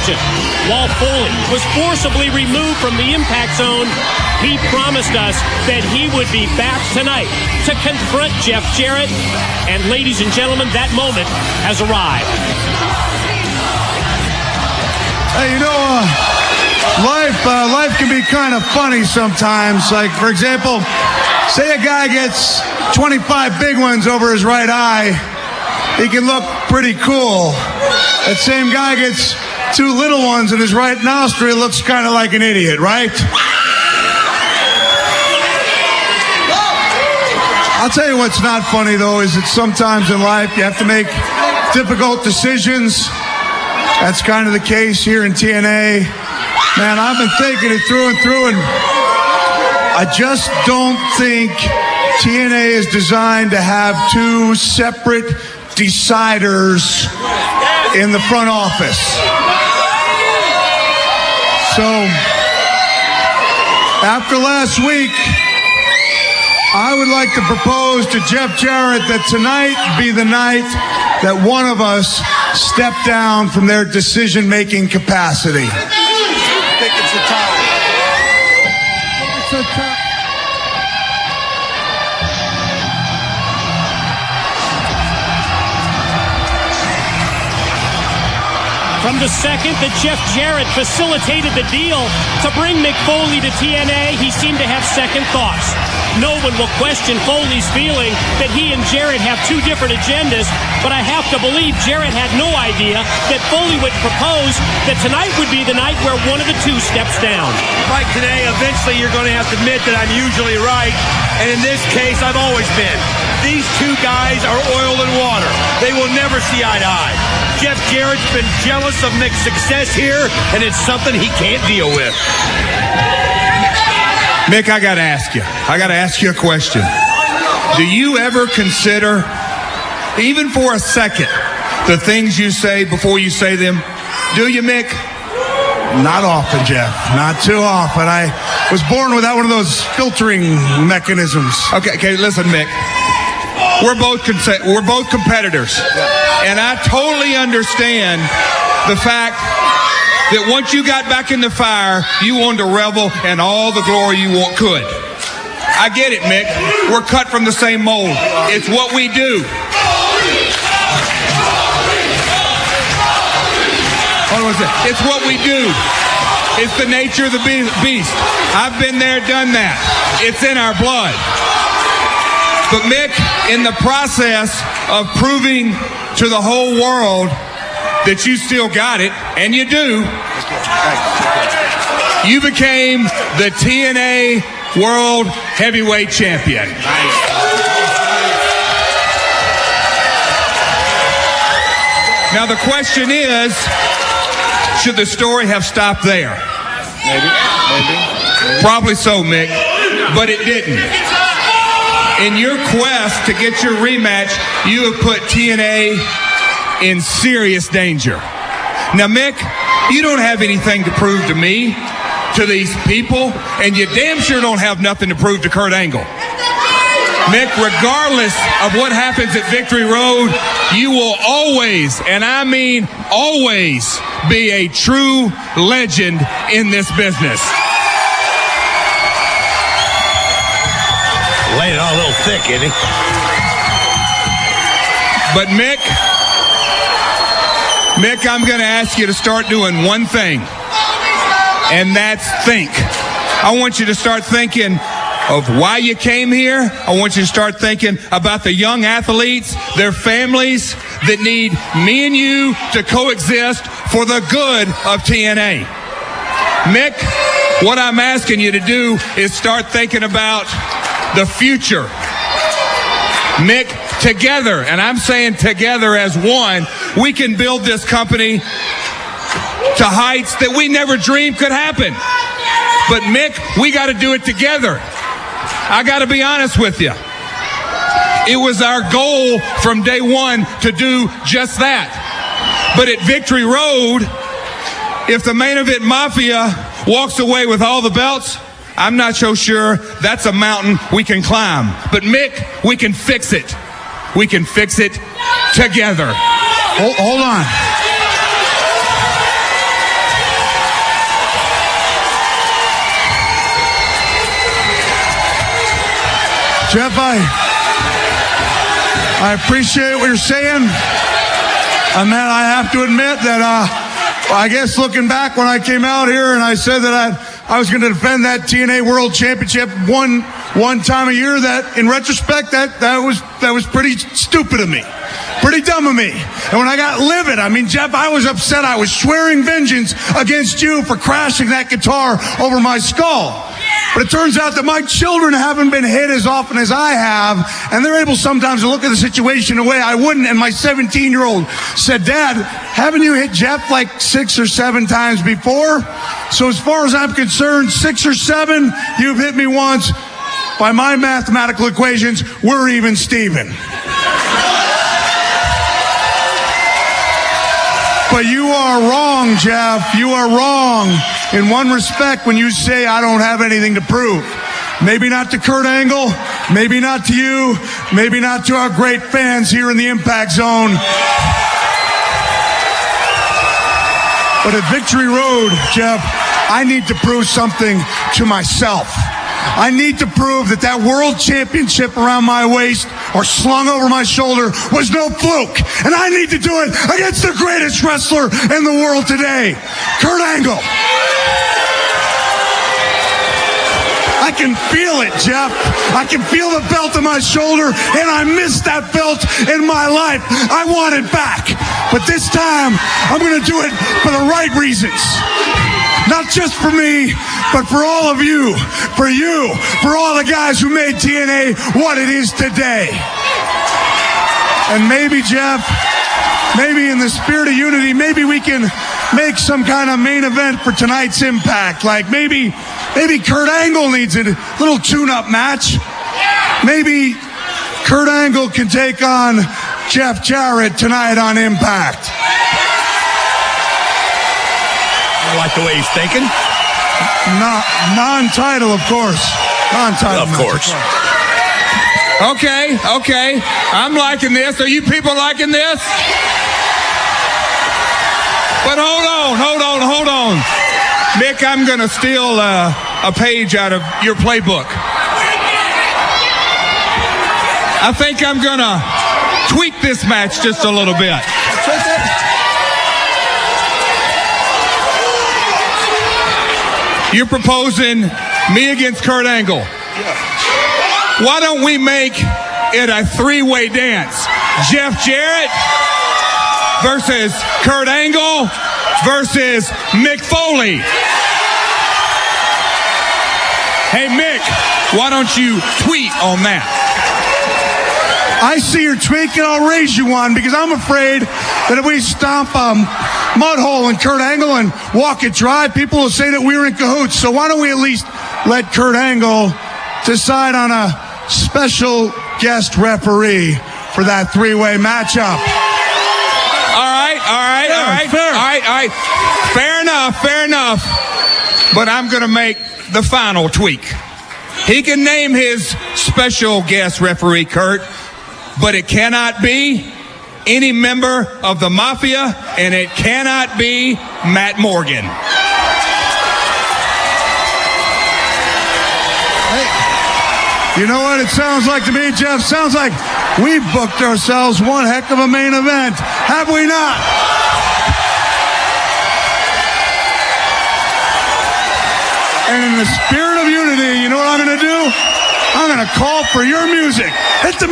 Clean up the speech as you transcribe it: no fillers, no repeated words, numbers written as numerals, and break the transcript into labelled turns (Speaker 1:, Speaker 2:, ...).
Speaker 1: attention. While Foley was forcibly removed from the impact zone, he promised us that he would be back tonight to confront Jeff Jarrett. And ladies and gentlemen, that moment has arrived.
Speaker 2: Hey, life can be kind of funny sometimes. Like, for example, say a guy gets 25 big ones over his right eye, he can look pretty cool. That same guy gets 2 little ones in his right nostril, looks kind of like an idiot, right? I'll tell you what's not funny, though, is that sometimes in life you have to make difficult decisions. That's kind of the case here in TNA. Man, I've been thinking it through and through, and I just don't think TNA is designed to have 2 separate deciders in the front office. So, after last week, I would like to propose to Jeff Jarrett that tonight be the night that one of us step down from their decision-making capacity. I think it's the time. It's the time.
Speaker 1: From the second that Jeff Jarrett facilitated the deal to bring Mick Foley to TNA, he seemed to have second thoughts. No one will question Foley's feeling that he and Jarrett have 2 different agendas, but I have to believe Jarrett had no idea that Foley would propose that tonight would be the night where one of the 2 steps down.
Speaker 3: Mike, today, eventually you're going to have to admit that I'm usually right, and in this case, I've always been. These 2 guys are oil and water. They will never see eye to eye. Jeff Jarrett's been jealous of Mick's success here, and it's something he can't deal with.
Speaker 4: Mick, I got to ask you a question. Do you ever consider, even for a second, the things you say before you say them? Do you, Mick?
Speaker 2: Not often, Jeff. Not too often. I was born without one of those filtering mechanisms.
Speaker 4: Okay, listen, Mick. We're both competitors. And I totally understand the fact that once you got back in the fire, you wanted to revel in all the glory you could. I get it, Mick. We're cut from the same mold. It's what we do. It's what we do. It's the nature of the beast. I've been there, done that. It's in our blood. But Mick, in the process of proving to the whole world that you still got it, and you do, you became the TNA World Heavyweight Champion. Now the question is, should the story have stopped there?
Speaker 2: Maybe.
Speaker 4: Probably so, Mick, but it didn't. In your quest to get your rematch, you have put TNA in serious danger. Now, Mick, you don't have anything to prove to me, to these people, and you damn sure don't have nothing to prove to Kurt Angle. Mick, regardless of what happens at Victory Road, you will always, and I mean always, be a true legend in this business.
Speaker 3: Laying it on a little thick, isn't he?
Speaker 4: But Mick, I'm going to ask you to start doing one thing, and that's think. I want you to start thinking of why you came here. I want you to start thinking about the young athletes, their families that need me and you to coexist for the good of TNA. Mick, what I'm asking you to do is start thinking about the future. Mick, together, and I'm saying together as one, we can build this company to heights that we never dreamed could happen. But Mick, we got to do it together. I got to be honest with you. It was our goal from day one to do just that. But at Victory Road, if the Main Event Mafia walks away with all the belts, I'm not so sure that's a mountain we can climb. But Mick, we can fix it. We can fix it together.
Speaker 2: Hold on. Jeff, I appreciate what you're saying. And man, I have to admit that I guess looking back when I came out here and I said that I was going to defend that TNA World Championship one time a year, that in retrospect that was pretty stupid of me. Pretty dumb of me. And when I got livid, I mean, Jeff, I was upset. I was swearing vengeance against you for crashing that guitar over my skull. But it turns out that my children haven't been hit as often as I have, and they're able sometimes to look at the situation in a way I wouldn't. And my 17-year-old said, Dad, haven't you hit Jeff like 6 or 7 times before? So as far as I'm concerned, 6 or 7, you've hit me once. By my mathematical equations, we're even Steven. But you are wrong, Jeff. You are wrong in one respect when you say I don't have anything to prove. Maybe not to Kurt Angle, maybe not to you, maybe not to our great fans here in the Impact Zone. But at Victory Road, Jeff, I need to prove something to myself. I need to prove that world championship around my waist or slung over my shoulder was no fluke. And I need to do it against the greatest wrestler in the world today, Kurt Angle. I can feel it, Jeff. I can feel the belt on my shoulder, and I missed that belt in my life. I want it back. But this time, I'm going to do it for the right reasons. Not just for me, but for all of you, for all the guys who made TNA what it is today. And maybe, Jeff, maybe in the spirit of unity, maybe we can make some kind of main event for tonight's Impact. Like maybe Kurt Angle needs a little tune-up match. Maybe Kurt Angle can take on Jeff Jarrett tonight on Impact.
Speaker 3: I like the way he's thinking.
Speaker 2: Non-title, of course. Non-title.
Speaker 3: Of course.
Speaker 4: Okay. I'm liking this. Are you people liking this? But hold on. Mick, I'm going to steal a page out of your playbook. I think I'm going to tweak this match just a little bit. You're proposing me against Kurt Angle. Yeah. Why don't we make it a 3-way dance? Jeff Jarrett versus Kurt Angle versus Mick Foley. Hey, Mick, why don't you tweet on that?
Speaker 2: I see your tweak and I'll raise you one, because I'm afraid that if we stomp a mud hole in Kurt Angle and walk it dry, people will say that we're in cahoots. So why don't we at least let Kurt Angle decide on a special guest referee for that 3-way matchup?
Speaker 4: All right. Fair enough. But I'm going to make the final tweak. He can name his special guest referee, Kurt, but it cannot be any member of the Mafia, and it cannot be Matt Morgan.
Speaker 2: Hey, you know what it sounds like to me, Jeff? Sounds like we've booked ourselves one heck of a main event, have we not? And in the spirit of unity, you know what I'm going to do? I'm going to call for your music. Hit the